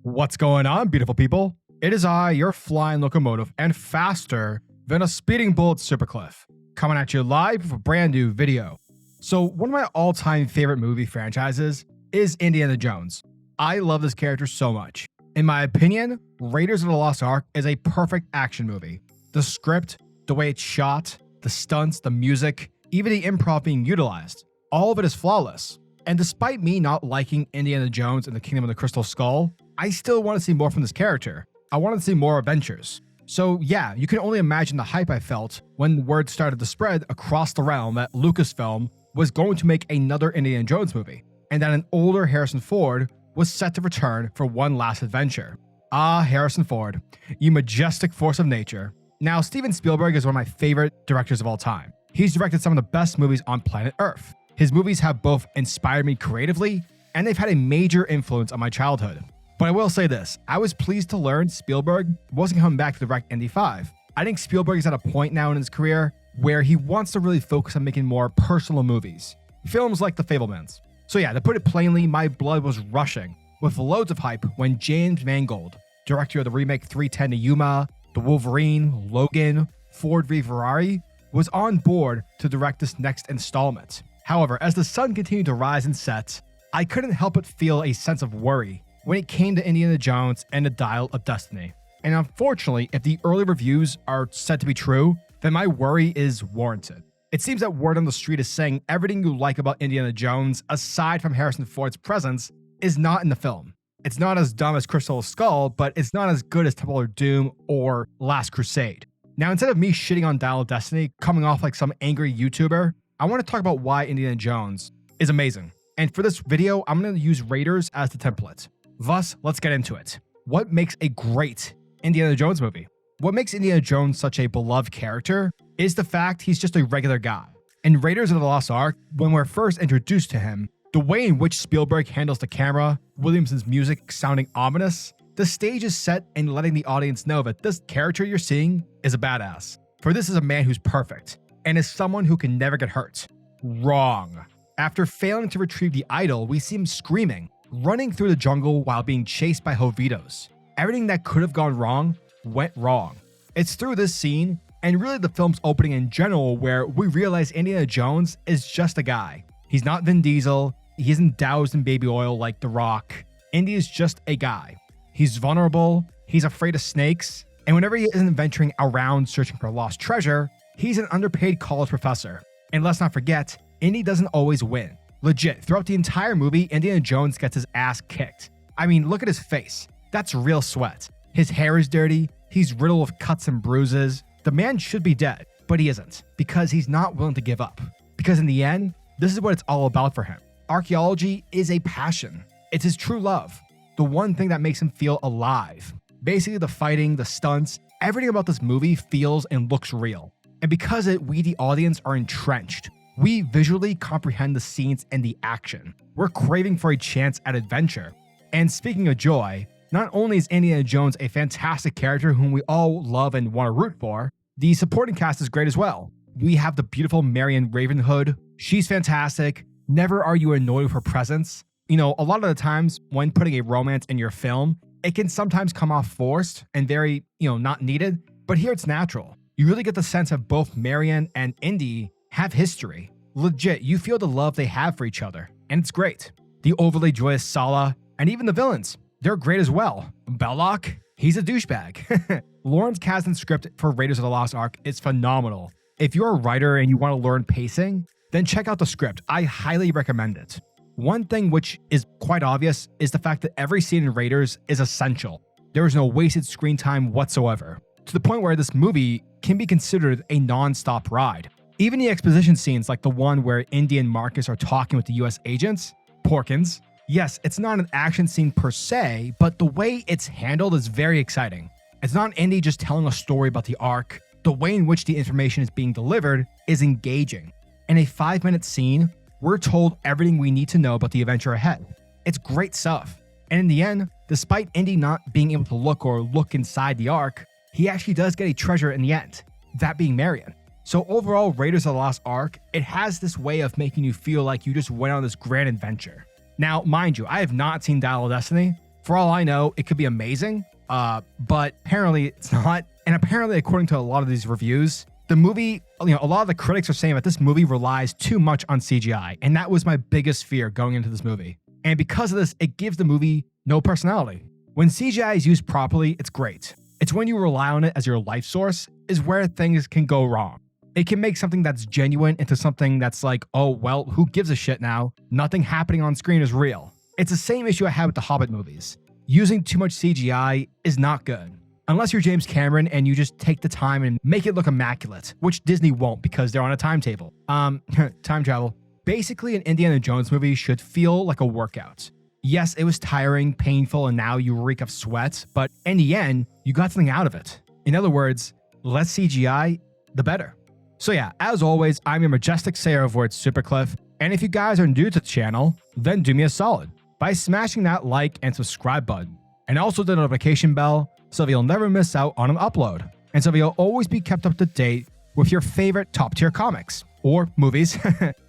What's going on, beautiful people? It is I, your flying locomotive, and faster than a speeding bullet, SuperCliff, coming at you live with a brand new video. So, one of my all-time favorite movie franchises is Indiana Jones. I love this character so much. In my opinion, Raiders of the Lost Ark is a perfect action movie. The script, the way it's shot, the stunts, the music, even the improv being utilized, all of it is flawless. And despite me not liking Indiana Jones and the Kingdom of the Crystal Skull, I still want to see more from this character. I want to see more adventures. So yeah, you can only imagine the hype I felt when word started to spread across the realm that Lucasfilm was going to make another Indiana Jones movie, and that an older Harrison Ford was set to return for one last adventure. Ah, Harrison Ford, you majestic force of nature. Now, Steven Spielberg is one of my favorite directors of all time. He's directed some of the best movies on planet Earth. His movies have both inspired me creatively, and they've had a major influence on my childhood. But I will say this, I was pleased to learn Spielberg wasn't coming back to direct Indy 5. I think Spielberg is at a point now in his career where he wants to really focus on making more personal movies. Films like The Fabelmans. So yeah, to put it plainly, my blood was rushing with loads of hype when JamesMangold, director of the remake 310 to Yuma, The Wolverine, Logan, Ford v Ferrari, was on board to direct this next installment. However, as the sun continued to rise and set, I couldn't help but feel a sense of worry when it came to Indiana Jones and the Dial of Destiny. And unfortunately, if the early reviews are said to be true, then my worry is warranted. It seems that word on the street is saying everything you like about Indiana Jones, aside from Harrison Ford's presence, is not in the film. It's not as dumb as Crystal Skull, but it's not as good as Temple of Doom or Last Crusade. Now, instead of me shitting on Dial of Destiny, coming off like some angry YouTuber, I want to talk about why Indiana Jones is amazing. And for this video, I'm going to use Raiders as the template. Thus, let's get into it. What makes a great Indiana Jones movie? What makes Indiana Jones such a beloved character is the fact he's just a regular guy. In Raiders of the Lost Ark, when we're first introduced to him, the way in which Spielberg handles the camera, Williamson's music sounding ominous, the stage is set and letting the audience know that this character you're seeing is a badass. For this is a man who's perfect, and is someone who can never get hurt. Wrong. After failing to retrieve the idol, we see him screaming, running through the jungle while being chased by Jovitos. Everything that could have gone wrong went wrong. It's through this scene, and really the film's opening in general, where we realize Indiana Jones is just a guy. He's not Vin Diesel, he isn't doused in baby oil like The Rock. Indy is just a guy. He's vulnerable, he's afraid of snakes, and whenever he isn't venturing around searching for lost treasure, he's an underpaid college professor. And let's not forget, Indy doesn't always win. Legit, throughout the entire movie, Indiana Jones gets his ass kicked. I mean, look at his face. That's real sweat. His hair is dirty, he's riddled with cuts and bruises. The man should be dead, but he isn't, because he's not willing to give up. Because in the end, this is what it's all about for him. Archaeology is a passion. It's his true love. The one thing that makes him feel alive. Basically, the fighting, the stunts, everything about this movie feels and looks real. And because of it, we, the audience, are entrenched. We visually comprehend the scenes and the action. We're craving for a chance at adventure. And speaking of joy, not only is Indiana Jones a fantastic character whom we all love and want to root for, the supporting cast is great as well. We have the beautiful Marion Ravenhood. She's fantastic. Never are you annoyed with her presence. You know, a lot of the times when putting a romance in your film, it can sometimes come off forced and very, not needed. But here it's natural. You really get the sense that both Marion and Indy have history. Legit, you feel the love they have for each other, and it's great. The overly joyous Sala, and even the villains, they're great as well. Belloc, he's a douchebag. Lawrence Kasdan's script for Raiders of the Lost Ark is phenomenal. If you're a writer and you want to learn pacing, then check out the script. I highly recommend it. One thing which is quite obvious is the fact that every scene in Raiders is essential. There is no wasted screen time whatsoever, to the point where this movie can be considered a non-stop ride. Even the exposition scenes like the one where Indy and Marcus are talking with the US agents, Porkins. Yes, it's not an action scene per se, but the way it's handled is very exciting. It's not Indy just telling a story about the Ark. The way in which the information is being delivered is engaging. In a 5-minute scene, we're told everything we need to know about the adventure ahead. It's great stuff. And in the end, despite Indy not being able to look inside the Ark, he actually does get a treasure in the end, that being Marion. So overall, Raiders of the Lost Ark, it has this way of making you feel like you just went on this grand adventure. Now, mind you, I have not seen Dial of Destiny, For all I know, it could be amazing, but apparently it's not. And apparently, according to a lot of these reviews, the movie, a lot of the critics are saying that this movie relies too much on CGI. And that was my biggest fear going into this movie. And because of this, it gives the movie no personality. When CGI is used properly, it's great. It's when you rely on it as your life source is where things can go wrong. It can make something that's genuine into something that's like, oh, well, who gives a shit now? Nothing happening on screen is real. It's the same issue I had with the Hobbit movies. Using too much CGI is not good. Unless you're James Cameron and you just take the time and make it look immaculate, which Disney won't because they're on a timetable. Time travel. Basically, an Indiana Jones movie should feel like a workout. Yes, it was tiring, painful, and now you reek of sweat, but in the end, you got something out of it. In other words, less CGI, the better. So yeah, as always, I'm your majestic sayer of words, SuperCliff, and if you guys are new to the channel, then do me a solid by smashing that like and subscribe button, and also the notification bell so that you'll never miss out on an upload, and so that you'll always be kept up to date with your favorite top-tier comics, or movies,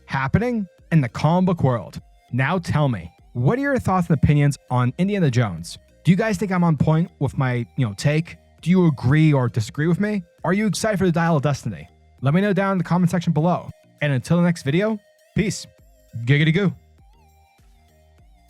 happening in the comic book world. Now tell me, what are your thoughts and opinions on Indiana Jones? Do you guys think I'm on point with my, take? Do you agree or disagree with me? Are you excited for the Dial of Destiny? Let me know down in the comment section below. And until the next video, peace. Giggity goo.